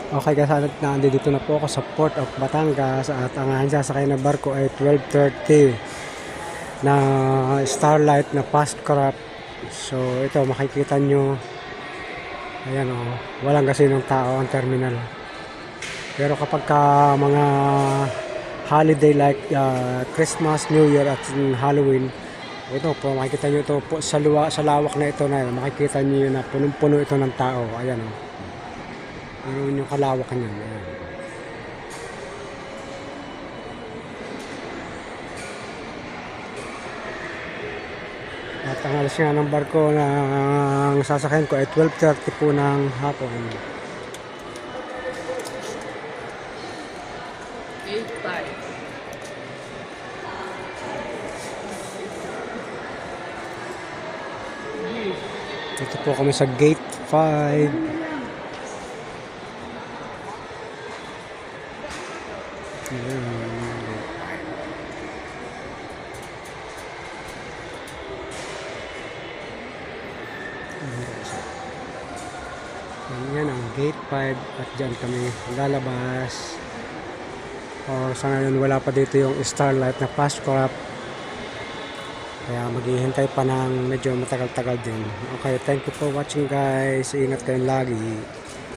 Okay guys, nandito na po ako sa Port of Batangas at ang aking sasakay na barko ay 12:30 na Starlight na fast craft. So ito makikita nyo, ayan o, walang gasinong tao ang terminal. Pero kapag ka mga holiday like Christmas, New Year at Halloween, ito po makikita nyo ito po sa lawak na ito na makikita nyo na punong-puno ito ng tao. Ayan o. Yun yung kalawak niyan. Ayan. At ang alas nga ng barko na ang sasakyan ko ay 12:30 po ng hapon. 8-5. Dito po kami sa Gate 5. Yan ang Gate 5 at dyan kami lalabas. Sa ngayon wala pa dito yung Starlight na fast craft. Kaya maghihintay pa ng medyo matagal-tagal din. Okay, thank you for watching guys. Ingat kayong lagi.